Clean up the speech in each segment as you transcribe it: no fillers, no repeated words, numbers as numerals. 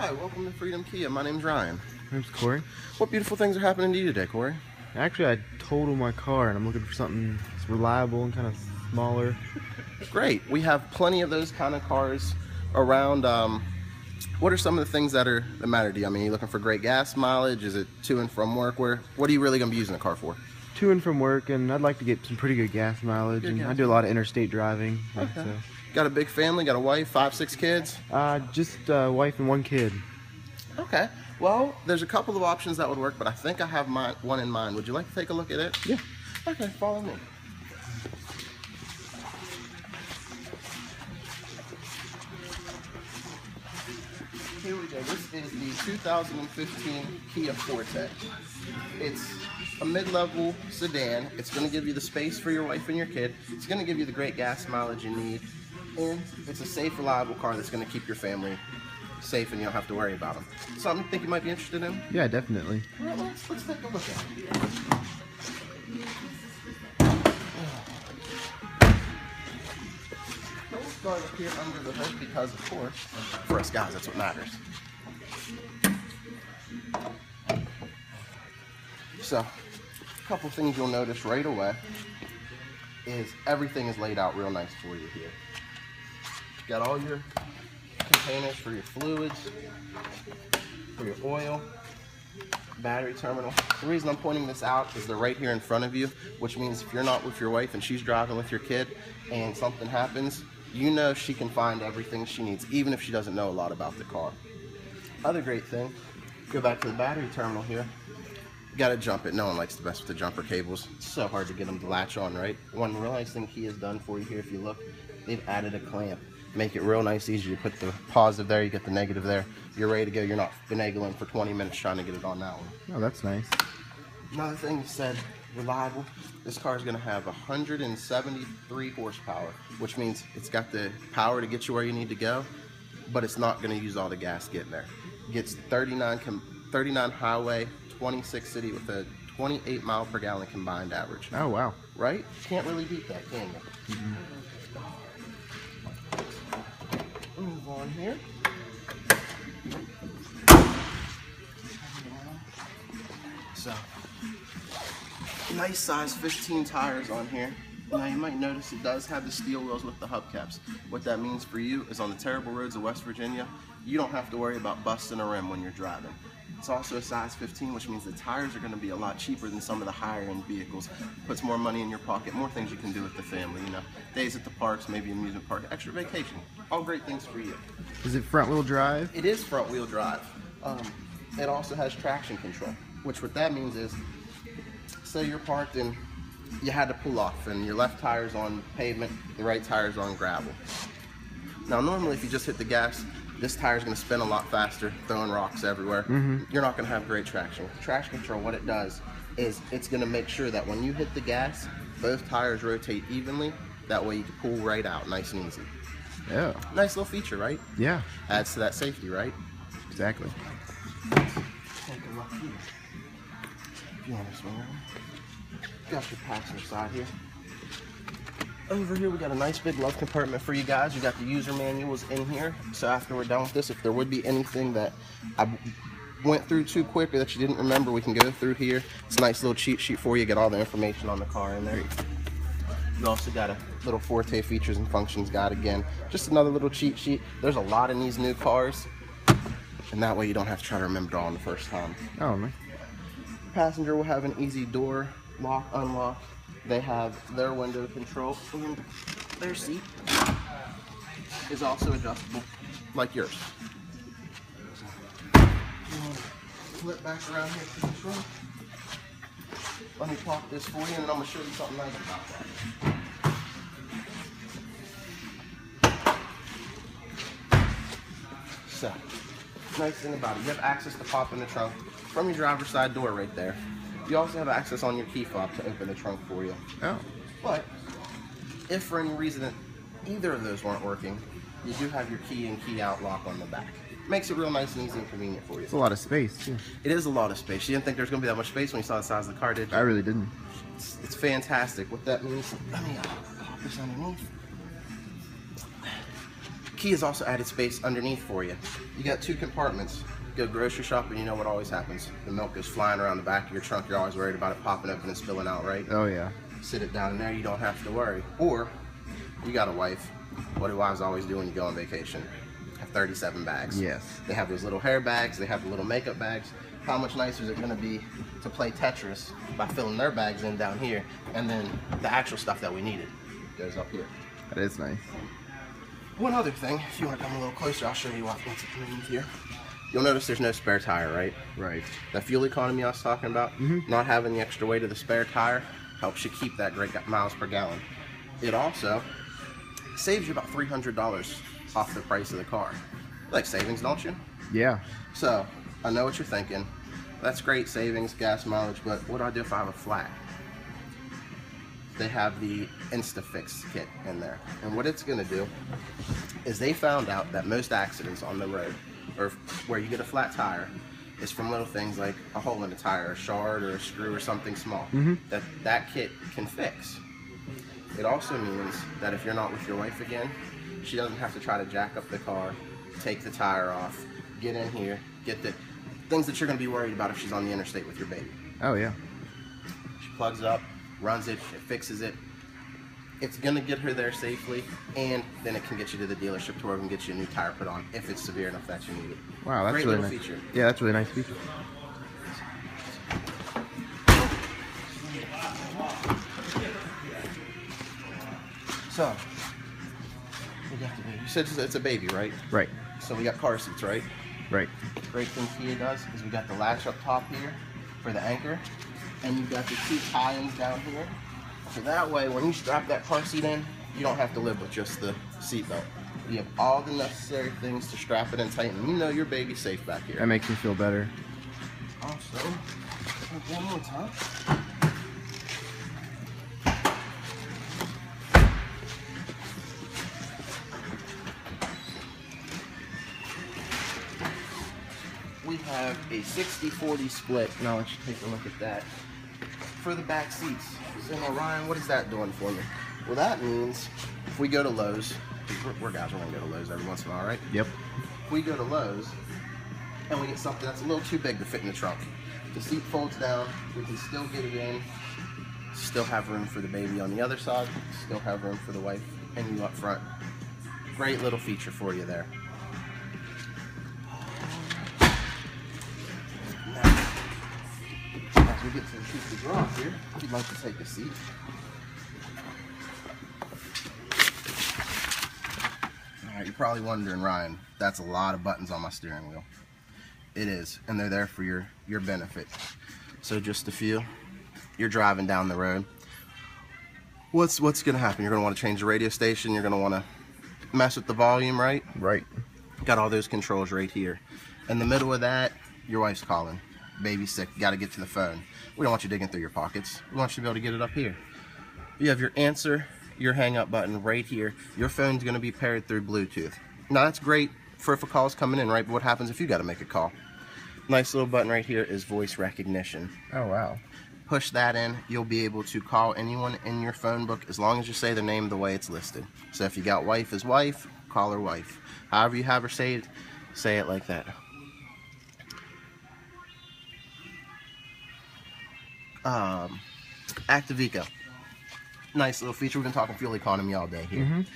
Hi, welcome to Freedom Kia. My name's Ryan. My name's Corey. What beautiful things are happening to you today, Corey? Actually, I totaled my car and I'm looking for something that's reliable and kind of smaller. Great. We have plenty of those kind of cars around. What are some of the things that matter to you? I mean, are you looking for great gas mileage? Is it to and from work? What are you really going to be using the car for? To and from work, and I'd like to get some pretty good gas mileage. I do a lot of interstate driving. Okay. So. Got a big family? Got a wife? 5, 6 kids? Just a wife and 1 kid. Okay. Well, there's a couple of options that would work, but I think I have one in mind. Would you like to take a look at it? Yeah. Okay, follow me. Here we go. This is the 2015 Kia Forte. It's a mid-level sedan. It's going to give you the space for your wife and your kid. It's going to give you the great gas mileage you need. And it's a safe, reliable car that's going to keep your family safe and you don't have to worry about them. Something you think you might be interested in? Yeah, definitely. All right, let's take a look at it. We'll start up here under the hood because, of course, for us guys, that's what matters. So, a couple things you'll notice right away is everything is laid out real nice for you here. Got all your containers for your fluids, for your oil, battery terminal. The reason I'm pointing this out is they're right here in front of you, which means if you're not with your wife and she's driving with your kid and something happens, you know she can find everything she needs, even if she doesn't know a lot about the car. Other great thing, go back to the battery terminal here. You gotta jump it. No one likes to mess with the jumper cables. It's so hard to get them to latch on, right? One real nice thing Kia has done for you here, if you look, they've added a clamp. Make it real nice, easy. You put the positive there, you get the negative there. You're ready to go. You're not finagling for 20 minutes trying to get it on that one. Oh, that's nice. Another thing you said, reliable. This car is going to have 173 horsepower, which means it's got the power to get you where you need to go, but it's not going to use all the gas getting there. It gets 39 highway, 26 city with a 28 mile per gallon combined average. Oh, wow. Right? Can't really beat that, can you? Mm-hmm. Move on here. So, nice size 15 tires on here. Now you might notice it does have the steel wheels with the hubcaps. What that means for you is on the terrible roads of West Virginia, you don't have to worry about busting a rim when you're driving. It's also a size 15, which means the tires are going to be a lot cheaper than some of the higher end vehicles. Puts more money in your pocket, more things you can do with the family, you know. Days at the parks, maybe amusement park, extra vacation. All great things for you. Is it front wheel drive? It is front wheel drive. It also has traction control, which what that means is, say you're parked and you had to pull off and your left tire's on pavement, the right tire's on gravel. Now normally if you just hit the gas, this tire's going to spin a lot faster, throwing rocks everywhere. Mm-hmm. You're not going to have great traction. With traction control, what it does is it's going to make sure that when you hit the gas, both tires rotate evenly. That way you can pull right out, nice and easy. Yeah. Nice little feature, right? Yeah. Adds to that safety, right? Exactly. Take a look here. If you want to swing around. Got your passenger side here. Over here we got a nice big glove compartment for you guys. You got the user manuals in here. So after we're done with this, if there would be anything that I went through too quick or that you didn't remember, we can go through here. It's a nice little cheat sheet for you. Get all the information on the car in there. You also got a little Forte features and functions guide again. Just another little cheat sheet. There's a lot in these new cars, and that way you don't have to try to remember it all in the first time. Oh, man. Passenger will have an easy door lock, unlock. They have their window control, and their seat is also adjustable, like yours. Flip back around here to the front. Let me pop this for you, and then I'm going to show you something nice about that. So, nice thing about it, you have access to pop in the trunk from your driver's side door right there. You also have access on your key fob to open the trunk for you. Oh. But if for any reason that either of those weren't working, you do have your key in, key out lock on the back. Makes it real nice and easy and convenient for you. It's a lot of space, too. It is a lot of space. You didn't think there was going to be that much space when you saw the size of the car, did you? I really didn't. It's fantastic. What that means, let me pop this underneath. Key has also added space underneath for you. You got 2 compartments. Go grocery shopping, you know what always happens. The milk goes flying around the back of your trunk. You're always worried about it popping open and spilling out, right? Oh yeah. Sit it down in there, you don't have to worry. Or, you got a wife. What do wives always do when you go on vacation? Have 37 bags. Yes. They have those little hair bags, they have the little makeup bags. How much nicer is it going to be to play Tetris by filling their bags in down here, and then the actual stuff that we needed goes up here. That is nice. One other thing, if you want to come a little closer, I'll show you what's underneath here. You'll notice there's no spare tire, right? Right. That fuel economy I was talking about, not having the extra weight of the spare tire helps you keep that great miles per gallon. It also saves you about $300 off the price of the car. You like savings, don't you? Yeah. So, I know what you're thinking. That's great savings, gas mileage, but what do I do if I have a flat? They have the InstaFix kit in there. And what it's gonna do is they found out that most accidents on the road, or where you get a flat tire, is from little things like a hole in the tire, a shard or a screw or something small that kit can fix. It also means that if you're not with your wife again, she doesn't have to try to jack up the car, take the tire off, get in here, get the things that you're going to be worried about if she's on the interstate with your baby. Oh yeah. She plugs it up, runs it, it fixes it. It's going to get her there safely, and then it can get you to the dealership to where we can get you a new tire put on if it's severe enough that you need it. Wow, that's great really little nice. feature. Yeah, that's a really nice feature. So, we got the baby. You said it's a baby, right? Right. So we got car seats, right? Right. Great thing Kia does is we got the latch up top here for the anchor, and you've got the 2 tie-ins down here. So that way, when you strap that car seat in, you don't have to live with just the seat belt. You have all the necessary things to strap it and tighten. You know your baby's safe back here. That makes me feel better. Also, one more time. We have a 60-40 split. Now let's take a look at that. For the back seats. So now, Ryan, what is that doing for me? Well, that means if we go to Lowe's, we're guys, we're gonna go to Lowe's every once in a while, right? Yep. If we go to Lowe's and we get something that's a little too big to fit in the trunk, the seat folds down, we can still get it in, still have room for the baby on the other side, still have room for the wife and you up front. Great little feature for you there. As we get to the shoot the draw here, if you'd like to take a seat. Alright, you're probably wondering, Ryan, that's a lot of buttons on my steering wheel. It is, and they're there for your benefit. So just a few. You're driving down the road. What's gonna happen? You're gonna want to change the radio station, you're gonna want to mess with the volume, right? Right. Got all those controls right here. In the middle of that, your wife's calling. Baby's sick, you gotta get to the phone. We don't want you digging through your pockets. We want you to be able to get it up here. You have your answer, your hang up button right here. Your phone's gonna be paired through Bluetooth. Now that's great for if a call's coming in, right? But what happens if you gotta make a call? Nice little button right here is voice recognition. Oh wow. Push that in, you'll be able to call anyone in your phone book as long as you say their name the way it's listed. So if you got wife as wife, call her wife. However you have her say it like that. Active Eco. Nice little feature. We've been talking fuel economy all day here.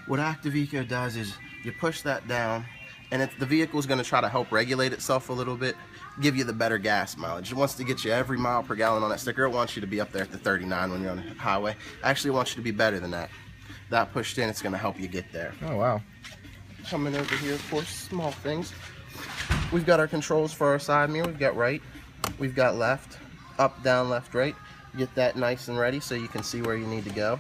What Active Eco does is you push that down, and the vehicle is going to try to help regulate itself a little bit, give you the better gas mileage. It wants to get you every mile per gallon on that sticker. It wants you to be up there at the 39 when you're on the highway. Actually, it wants you to be better than that. That pushed in, it's going to help you get there. Oh wow. Coming over here, of course, small things. We've got our controls for our side mirror. We've got right, we've got left, up, down, left, right. Get that nice and ready so you can see where you need to go.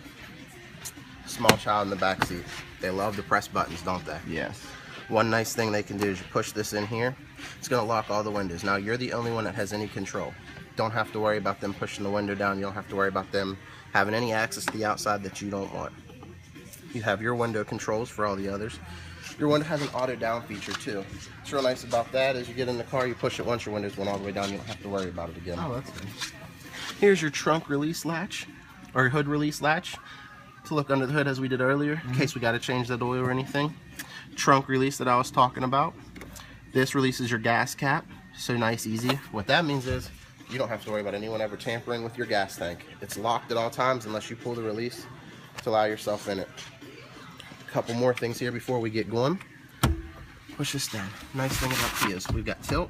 Small child in the back seat. They love to press buttons, don't they? Yes. One nice thing they can do is you push this in here. It's going to lock all the windows. Now you're the only one that has any control. Don't have to worry about them pushing the window down. You don't have to worry about them having any access to the outside that you don't want. You have your window controls for all the others. Your window has an auto down feature too. What's real nice about that is you get in the car, you push it once, your window's went all the way down. You don't have to worry about it again. Oh, that's nice. Here's your trunk release latch, or hood release latch. to look under the hood as we did earlier, in case we got to change that oil or anything. Trunk release that I was talking about. This releases your gas cap, so nice, easy. What that means is you don't have to worry about anyone ever tampering with your gas tank. It's locked at all times unless you pull the release to allow yourself in it. A couple more things here before we get going. Push this down. Nice thing about Kias, we've got tilt.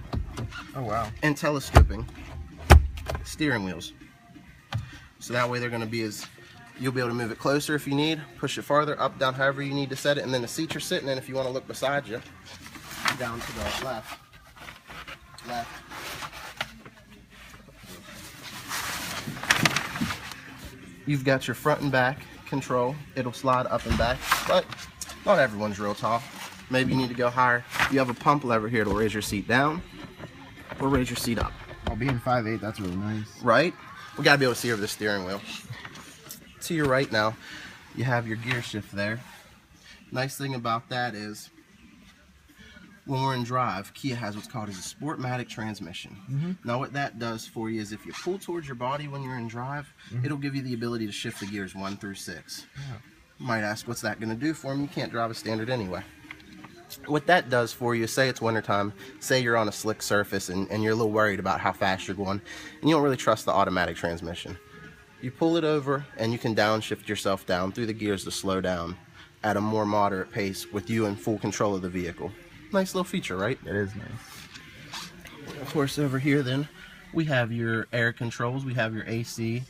Oh wow. And telescoping steering wheels. So that way they're going to be you'll be able to move it closer if you need, push it farther, up, down, however you need to set it, and then the seat you're sitting in, if you want to look beside you, down to the left. You've got your front and back control. It'll slide up and back, but not everyone's real tall. Maybe you need to go higher. You have a pump lever here. It'll raise your seat down or raise your seat up. Oh, being 5'8", that's really nice. Right? We gotta be able to see over the steering wheel. To your right now, you have your gear shift there. Nice thing about that is, when we're in drive, Kia has what's called a Sportmatic transmission. Now what that does for you is if you pull towards your body when you're in drive, it'll give you the ability to shift the gears 1 through 6. You might ask, what's that gonna do for me? You can't drive a standard anyway. What that does for you, say it's wintertime, say you're on a slick surface and you're a little worried about how fast you're going, and you don't really trust the automatic transmission. You pull it over and you can downshift yourself down through the gears to slow down at a more moderate pace with you in full control of the vehicle. Nice little feature, right? It is nice. Of course, over here then, we have your air controls, we have your AC,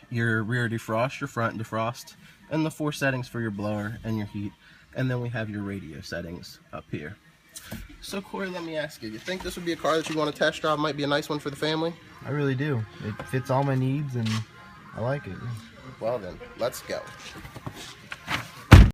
your rear defrost, your front defrost, and the 4 settings for your blower and your heat. And then we have your radio settings up here. So Corey, let me ask you think this would be a car that you want to test drive? Might be a nice one for the family? I really do. It fits all my needs and I like it. Well then, let's go.